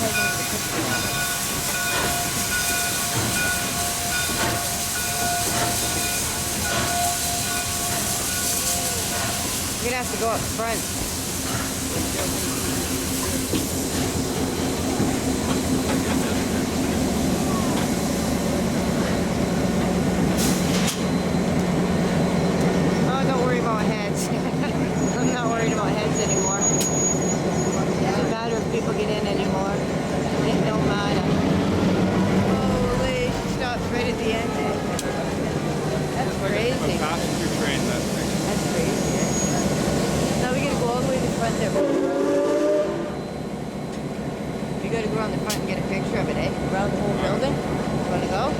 hasn't even a picture of it. You're gonna have to go up front. Oh, don't worry about heads. I'm not worried about heads anymore. It doesn't matter if people get in anymore. It don't matter. Holy, she stopped right at the end there. That's crazy. Passenger train, that thing. That's crazy. Now we gotta go all the way to the front there. We gotta go around the front and get a picture of it, eh? Around the whole building. You wanna go?